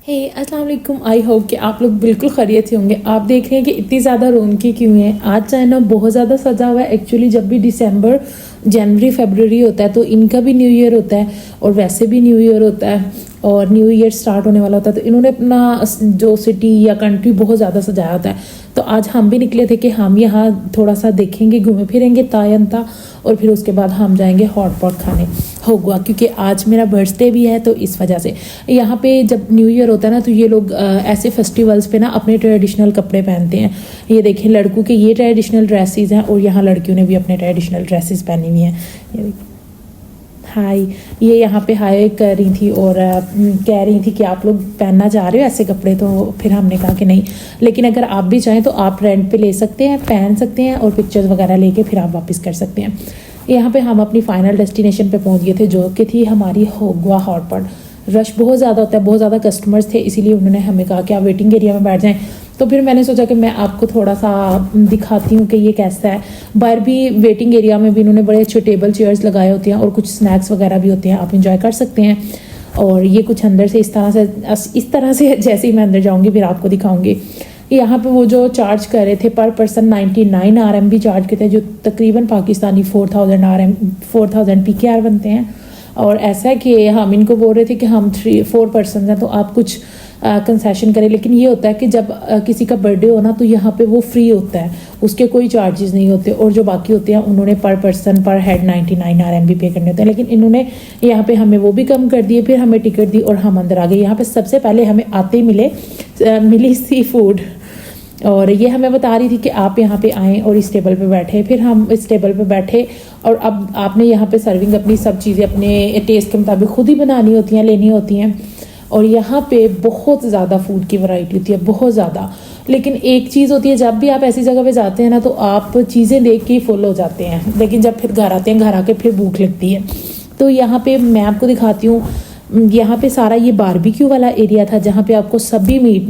हे अस्सलाम वालेकुम। I hope कि आप लोग बिल्कुल खैरियत से होंगे। आप देख रहे हैं कि इतनी ज़्यादा रौनकी क्यों है। आज चाइना बहुत ज़्यादा सजा हुआ है। एक्चुअली जब भी दिसंबर जनवरी फरवरी होता है तो इनका भी न्यू ईयर होता है और वैसे भी न्यू ईयर होता है और न्यू ईयर स्टार्ट होने वाला होता है, तो इन्होंने अपना जो सिटी या कंट्री बहुत ज़्यादा सजाया होता है। तो आज हम भी निकले थे कि हम यहाँ थोड़ा सा देखेंगे, घूमे फिरेंगे तायंता, और फिर उसके बाद हम जाएंगे हॉट पॉट खाने होगा, क्योंकि आज मेरा बर्थडे भी है। तो इस वजह से यहाँ पे जब न्यू ईयर होता है ना, तो ये लोग ऐसे फेस्टिवल्स पे ना अपने ट्रेडिशनल कपड़े पहनते हैं। ये देखें, लड़कों के ये ट्रेडिशनल ड्रेसेस हैं और यहाँ लड़कियों ने भी अपने ट्रेडिशनल ड्रेसेस पहनी हुई हैं। ये देखिए, हाय, ये यहाँ पे हाय कर रही थी और कह रही थी कि आप लोग पहनना चाह रहे हो ऐसे कपड़े, तो फिर हमने कहा कि नहीं, लेकिन अगर आप भी चाहें तो आप रेंट पे ले सकते हैं, पहन सकते हैं और पिक्चर्स वगैरह लेके फिर आप वापस कर सकते हैं। यहाँ पे हम अपनी फाइनल डेस्टिनेशन पे पहुँच गए थे, जो कि थी हमारी होगवा हॉट पॉट। रश बहुत ज़्यादा होता है, बहुत ज़्यादा कस्टमर्स थे, इसीलिए उन्होंने हमें कहा कि आप वेटिंग एरिया में बैठ जाएं। तो फिर मैंने सोचा कि मैं आपको थोड़ा सा दिखाती हूँ कि ये कैसा है। बाहर भी वेटिंग एरिया में भी इन्होंने बड़े अच्छे टेबल चेयर्स लगाए होते हैं और कुछ स्नैक्स वगैरह भी होते हैं, आप इंजॉय कर सकते हैं। और ये कुछ अंदर से इस तरह से जैसे ही मैं अंदर जाऊँगी फिर आपको दिखाऊँगी। यहाँ पे वो जो चार्ज कर रहे थे पर पर्सन 99 RMB चार्ज करते हैं, जो तकरीबन पाकिस्तानी 4000 PKR बनते हैं। और ऐसा है कि हम इनको बोल रहे थे कि हम 4 पर्सन हैं तो आप कुछ कंसेशन करें, लेकिन ये होता है कि जब किसी का बर्थडे हो ना, तो यहाँ पे वो फ्री होता है, उसके कोई चार्जेस नहीं होते, और जो बाकी होते हैं उन्होंने पर पर्सन पर हेड 99 RMB पे करने होते हैं। लेकिन इन्होंने यहाँ पे हमें वो भी कम कर दिए, फिर हमें टिकट दी और हम अंदर आ गए। यहाँ पे सबसे पहले हमें आते ही मिली सी फूड, और ये हमें बता रही थी कि आप यहाँ पे आएँ और इस टेबल पे बैठे। फिर हम इस टेबल पे बैठे और अब आपने यहाँ पे सर्विंग अपनी सब चीज़ें अपने टेस्ट के मुताबिक खुद ही बनानी होती हैं, लेनी होती हैं। और यहाँ पे बहुत ज़्यादा फूड की वैरायटी होती है, बहुत ज़्यादा। लेकिन एक चीज़ होती है, जब भी आप ऐसी जगह पे जाते हैं ना, तो आप चीज़ें देख के ही फुल हो जाते हैं, लेकिन जब फिर घर आते हैं, घर आके फिर भूख लगती है। तो यहाँ पे मैं आपको दिखाती हूँ, यहाँ पे सारा ये बारबेक्यू वाला एरिया था, जहाँ पे आपको सभी मीट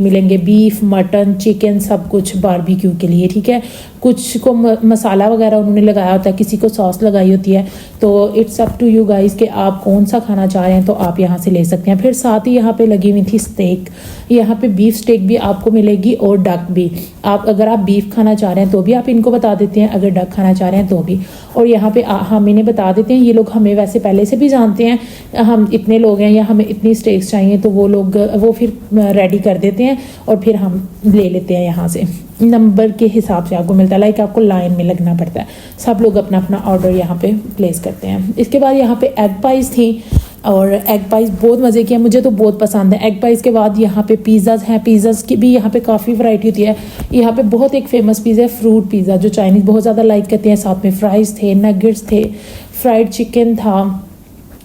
मिलेंगे, बीफ, मटन, चिकन, सब कुछ बारबेक्यू के लिए, ठीक है। कुछ को मसाला वगैरह उन्होंने लगाया होता है, किसी को सॉस लगाई होती है। तो it's up to you guys कि आप कौन सा खाना चाह रहे हैं, तो आप यहाँ से ले सकते हैं। फिर साथ ही यहाँ पे लगी हुई थी स्टेक, यहाँ पे बीफ स्टेक भी आपको मिलेगी और डक भी। आप अगर आप बीफ खाना चाह रहे हैं तो भी आप इनको बता देते हैं, अगर डक खाना चाह रहे हैं तो भी। और यहाँ पे हम इन्हें बता देते हैं, ये लोग हमें वैसे पहले से भी जानते हैं, हम इतने लोग हैं या हमें इतनी स्टेक्स चाहिए, तो वो फिर रेडी कर देते हैं और फिर हम ले लेते हैं। यहाँ से नंबर के हिसाब से आपको मिलता है, लाइक आपको लाइन में लगना पड़ता है। सब लोग अपना अपना ऑर्डर यहाँ पे प्लेस करते हैं। इसके बाद यहाँ पे एग पाइज थी, और एग पाइज बहुत मज़े की है, मुझे तो बहुत पसंद है। एग पाइज के बाद यहाँ पे पिज़्ज़ाज़ हैं, पिज़्ज़ाज़ की भी यहाँ पे काफ़ी वैरायटी होती है। यहाँ पे बहुत एक फेमस पिज़्ज़ा है फ्रूट पिज़्ज़ा, जो चाइनीज़ बहुत ज़्यादा लाइक करते हैं। साथ में फ्राइज़ थे, नगेट्स थे, फ्राइड चिकन था,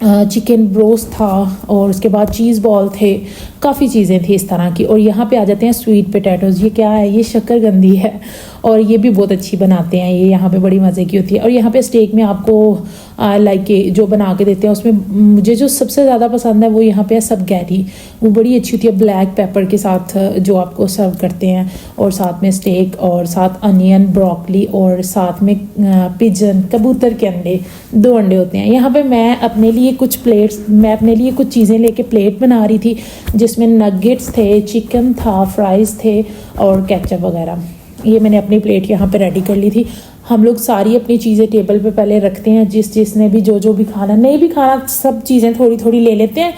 चिकन ब्रोस्ट था, और उसके बाद चीज़ बॉल थे, काफ़ी चीज़ें थी इस तरह की। और यहाँ पे आ जाते हैं स्वीट पोटैटोज़। ये क्या है? ये शक्करकंदी है, और ये भी बहुत अच्छी बनाते हैं, ये यहाँ पे बड़ी मज़े की होती है। और यहाँ पे स्टेक में आपको लाइक जो बना के देते हैं, उसमें मुझे जो सबसे ज़्यादा पसंद है वो यहाँ पे है स्पगैटी। वो बड़ी अच्छी होती है ब्लैक पेपर के साथ, जो आपको सर्व करते हैं, और साथ में स्टेक, और साथ अनियन, ब्रोकली, और साथ में पिजन, कबूतर के अंडे, 2 अंडे होते हैं। यहाँ पे मैं अपने लिए कुछ चीज़ें लेके प्लेट बना रही थी, जिसमें नगेट्स थे, चिकन था, फ्राइज़ थे और केचप वगैरह। ये मैंने अपनी प्लेट यहाँ पे रेडी कर ली थी। हम लोग सारी अपनी चीज़ें टेबल पे पहले रखते हैं, जिसने भी जो भी खाना, नहीं भी खाना, सब चीज़ें थोड़ी थोड़ी ले लेते हैं,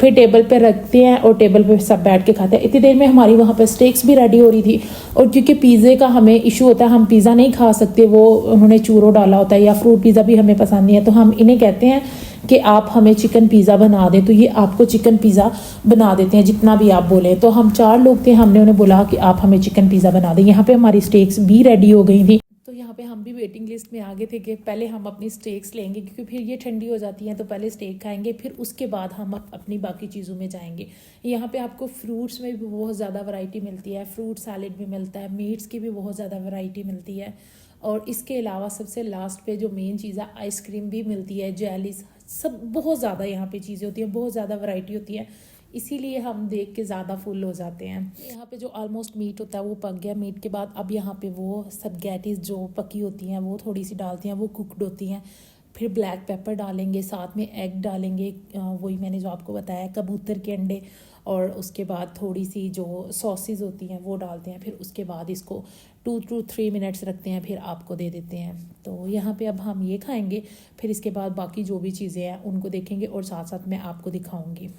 फिर टेबल पे रखते हैं और टेबल पे सब बैठ के खाते हैं। इतनी देर में हमारी वहाँ पे स्टेक्स भी रेडी हो रही थी। और क्योंकि पिज़्ज़े का हमें इशू होता है, हम पिज़्ज़ा नहीं खा सकते, वो उन्होंने चूरो डाला होता है, या फ्रूट पिज़्ज़ा भी हमें पसंद नहीं है, तो हम इन्हें कहते हैं कि आप हमें चिकन पिज़्ज़ा बना दें, तो ये आपको चिकन पिज़्ज़ा बना देते हैं, जितना भी आप बोले। तो हम 4 लोग थे, हमने उन्हें बोला कि आप हमें चिकन पिज़्ज़ा बना दें। यहाँ पे हमारी स्टेक्स भी रेडी हो गई थी। तो यहाँ पे हम भी वेटिंग लिस्ट में आ गए थे कि पहले हम अपनी स्टेक्स लेंगे, क्योंकि फिर ये ठंडी हो जाती हैं, तो पहले स्टेक खाएंगे, फिर उसके बाद हम अपनी बाकी चीज़ों में जाएंगे। यहाँ पे आपको फ्रूट्स में भी बहुत ज़्यादा वैरायटी मिलती है, फ्रूट सैलेड भी मिलता है, मीट्स की भी बहुत ज़्यादा वैरायटी मिलती है। और इसके अलावा सबसे लास्ट पे जो मेन चीज़ है, आइसक्रीम भी मिलती है, जेलीज, सब बहुत ज़्यादा यहाँ पे चीज़ें होती हैं, बहुत ज़्यादा वैरायटी होती है, इसीलिए हम देख के ज़्यादा फुल हो जाते हैं। यहाँ पे जो ऑलमोस्ट मीट होता है वो पक गया। मीट के बाद अब यहाँ पे वो स्पगैटीज जो पकी होती हैं वो थोड़ी सी डालती हैं, वो कुकड होती हैं, फिर ब्लैक पेपर डालेंगे, साथ में एग डालेंगे, वही मैंने जो आपको बताया कबूतर के अंडे, और उसके बाद थोड़ी सी जो सॉसेज होती हैं वो डालते हैं। फिर उसके बाद इसको 2 to 3 मिनट्स रखते हैं, फिर आपको दे देते हैं। तो यहाँ पे अब हम ये खाएंगे, फिर इसके बाद बाकी जो भी चीज़ें हैं उनको देखेंगे और साथ साथ मैं आपको दिखाऊंगी।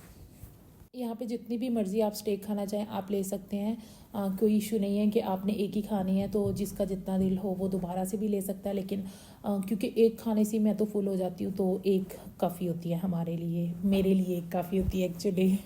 यहाँ पे जितनी भी मर्ज़ी आप स्टेक खाना चाहें आप ले सकते हैं, कोई इशू नहीं है कि आपने एक ही खानी है, तो जिसका जितना दिल हो वो दोबारा से भी ले सकता है। लेकिन क्योंकि एक खाने से मैं तो फुल हो जाती हूँ, तो एक काफ़ी होती है हमारे लिए, मेरे लिए एक काफ़ी होती है एक्चुअली।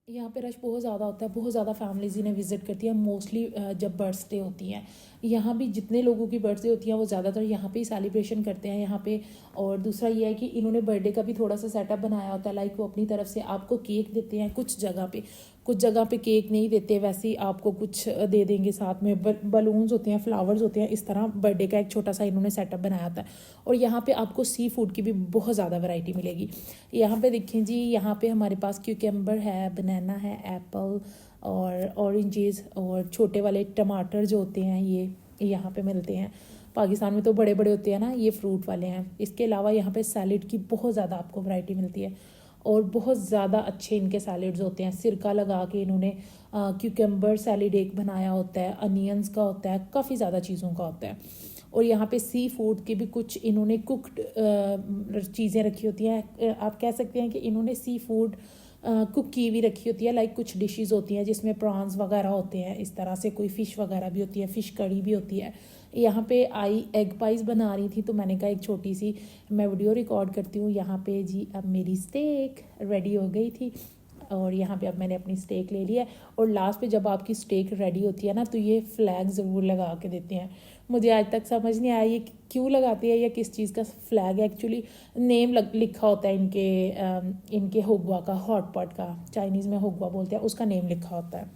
यहाँ पे रश बहुत ज़्यादा होता है, बहुत ज़्यादा फैमिलीज इन्हें विज़िट करती हैं मोस्टली जब बर्थडे होती हैं। यहाँ भी जितने लोगों की बर्थडे होती हैं वो ज़्यादातर यहाँ पे ही सेलिब्रेशन करते हैं यहाँ पे। और दूसरा ये है कि इन्होंने बर्थडे का भी थोड़ा सा सेटअप बनाया होता है, लाइक वो अपनी तरफ से आपको केक देते हैं कुछ जगह पे केक नहीं देते, वैसे ही आपको कुछ दे देंगे, साथ में बलून्स होते हैं, फ्लावर्स होते हैं, इस तरह बर्थडे का एक छोटा सा इन्होंने सेटअप बनाया होता है। और यहाँ पे आपको सी फूड की भी बहुत ज़्यादा वैरायटी मिलेगी। यहाँ पे देखें जी, यहाँ पे हमारे पास क्यूकम्बर है, बनाना है, एप्पल और ऑरेंजेस और छोटे वाले टमाटर जो होते हैं ये यहाँ पे मिलते हैं। पाकिस्तान में तो बड़े बड़े होते हैं ना, ये फ्रूट वाले हैं। इसके अलावा यहाँ पे सैलेड की बहुत ज़्यादा आपको वैरायटी मिलती है और बहुत ज़्यादा अच्छे इनके सैलेड्स होते हैं। सिरका लगा के इन्होंने क्यूकम्बर सैलेड एक बनाया होता है, अनियंस का होता है, काफ़ी ज़्यादा चीज़ों का होता है। और यहाँ पे सी फूड के भी कुछ इन्होंने कुक्ड चीज़ें रखी होती हैं। आप कह सकते हैं कि इन्होंने सी फूड कुक की भी रखी होती है, लाइक कुछ डिशेस होती हैं जिसमें प्रॉन्स वगैरह होते हैं, इस तरह से कोई फ़िश वगैरह भी होती है, फ़िश कड़ी भी होती है। यहाँ पे आई एग पाइस बना रही थी, तो मैंने कहा एक छोटी सी मैं वीडियो रिकॉर्ड करती हूँ। यहाँ पे जी अब मेरी स्टेक रेडी हो गई थी और यहाँ पे अब मैंने अपनी स्टेक ले लिया है। और लास्ट पे जब आपकी स्टेक रेडी होती है ना, तो ये फ्लैग ज़रूर लगा के देते हैं। मुझे आज तक समझ नहीं आया ये क्यों लगाते हैं या किस चीज़ का फ्लैग है। एक्चुअली नेम लिखा होता है इनके होगवा का, हॉट पॉट का, चाइनीज़ में होगवा बोलते हैं, उसका नेम लिखा होता है।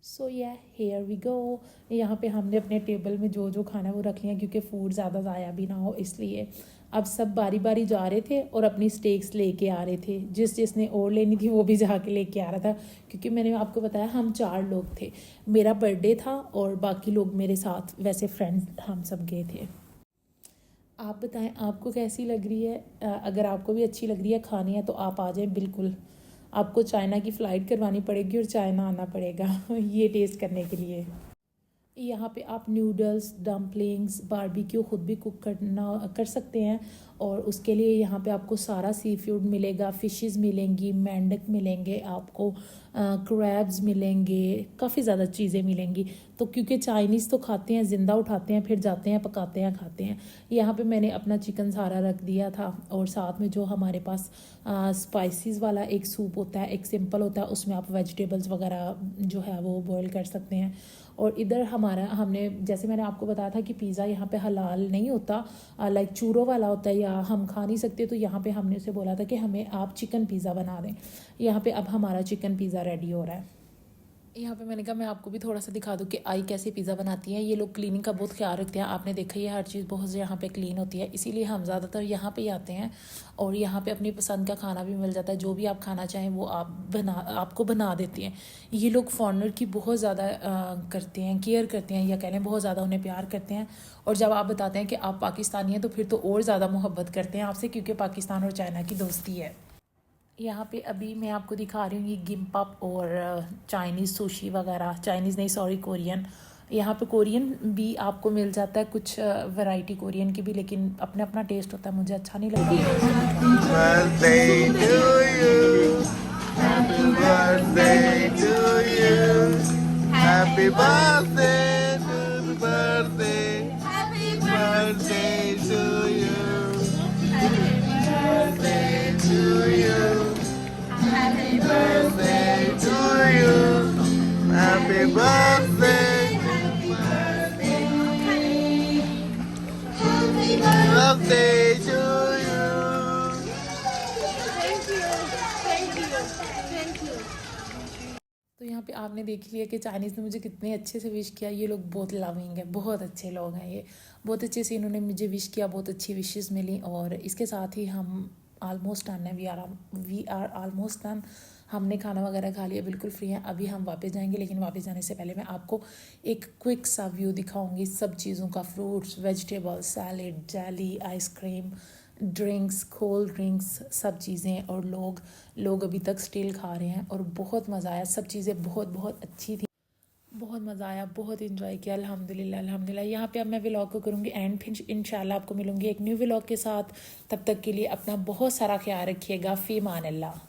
सो या हेयर वी गो। यहाँ पे हमने अपने टेबल में जो जो खाना है वो रख लिया, क्योंकि फूड ज़्यादा ज़ाया भी ना हो इसलिए। अब सब बारी बारी जा रहे थे और अपनी स्टेक्स लेके आ रहे थे, जिसने और लेनी थी वो भी जाके लेके आ रहा था। क्योंकि मैंने आपको बताया हम 4 लोग थे, मेरा बर्थडे था और बाकी लोग मेरे साथ वैसे फ्रेंड हम सब गए थे। आप बताएं आपको कैसी लग रही है? अगर आपको भी अच्छी लग रही है, खानी है, तो आप आ जाएं बिल्कुल। आपको चाइना की फ़्लाइट करवानी पड़ेगी और चाइना आना पड़ेगा ये टेस्ट करने के लिए। यहाँ पे आप नूडल्स, डम्पलिंग्स, बारबेक्यू खुद भी कुक कर सकते हैं। और उसके लिए यहाँ पे आपको सारा सी फूड मिलेगा, फ़िशेस मिलेंगी, मेंढक मिलेंगे आपको, क्रैब्स मिलेंगे, काफ़ी ज़्यादा चीज़ें मिलेंगी। तो क्योंकि चाइनीज़ तो खाते हैं, ज़िंदा उठाते हैं, फिर जाते हैं, पकाते हैं, खाते हैं। यहाँ पे मैंने अपना चिकन सारा रख दिया था और साथ में जो हमारे पास स्पाइसेस वाला एक सूप होता है, एक सिंपल होता है, उसमें आप वेजिटेबल्स वगैरह जो है वो बॉईल कर सकते हैं। और इधर हमने जैसे मैंने आपको बताया था कि पिज़्ज़ा यहाँ पे हलाल नहीं होता, लाइक चूरो वाला होता है या हम खा नहीं सकते, तो यहाँ पे हमने उसे बोला था कि हमें आप चिकन पिज़्ज़ा बना दें। यहाँ पे अब हमारा चिकन पिज़्ज़ा रेडी हो रहा है। यहाँ पे मैंने कहा मैं आपको भी थोड़ा सा दिखा दूँ कि आई कैसे पिज़्ज़ा बनाती हैं। ये लोग क्लीनिंग का बहुत ख्याल रखते हैं, आपने देखा ही है, हर चीज़ बहुत यहाँ पे क्लीन होती है, इसीलिए हम ज़्यादातर यहाँ पे ही आते हैं। और यहाँ पे अपनी पसंद का खाना भी मिल जाता है, जो भी आप खाना चाहें वो आपको बना देते हैं। ये लोग फॉरनर की बहुत ज़्यादा करते हैं, केयर करते हैं, या कह लें बहुत ज़्यादा उन्हें प्यार करते हैं। और जब आप बताते हैं कि आप पाकिस्तानी हैं, तो फिर तो और ज़्यादा मोहब्बत करते हैं आपसे, क्योंकि पाकिस्तान और चाइना की दोस्ती है। यहाँ पे अभी मैं आपको दिखा रही हूँ ये गिम्पअप और चाइनीज़ सुशी वगैरह, चाइनीज़ नहीं सॉरी कोरियन। यहाँ पे कोरियन भी आपको मिल जाता है, कुछ वैरायटी कोरियन की भी, लेकिन अपना अपना टेस्ट होता है, मुझे अच्छा नहीं लगता। Birthday to you. Happy birthday to you. Happy birthday to the birthday. Happy birthday to you. Happy birthday to you. Happy birthday to you. Happy birthday. Birthday to you. तो यहाँ पे आपने देख लिया कि चाइनीज़ ने मुझे कितने अच्छे से विश किया। ये लोग बहुत लविंग है, बहुत अच्छे लोग हैं ये, बहुत अच्छे से इन्होंने मुझे विश किया, बहुत अच्छी विशेस मिली। और इसके साथ ही हम ऑलमोस्ट डन है, वी आर ऑलमोस्ट डन। हमने खाना वगैरह खा लिया, बिल्कुल फ्री हैं। अभी हम वापस जाएंगे, लेकिन वापस जाने से पहले मैं आपको एक क्विक सा व्यू दिखाऊंगी सब चीज़ों का, fruits, vegetables, salad, jelly, ice cream, drinks, cold drinks, सब चीज़ें। और लोग अभी तक स्टिल खा रहे हैं और बहुत मज़ा आया। सब चीज़ें बहुत बहुत अच्छी थी, बहुत मज़ा आया, बहुत इन्जॉय किया। अल्हम्दुलिल्लाह अल्हम्दुलिल्लाह। यहाँ पे अब मैं व्लॉग को करूँगी एंड, फिर इंशाल्लाह आपको मिलूँगी एक न्यू व्लॉग के साथ। तब तक के लिए अपना बहुत सारा ख्याल रखिएगा। फ़ी मान अल्लाह।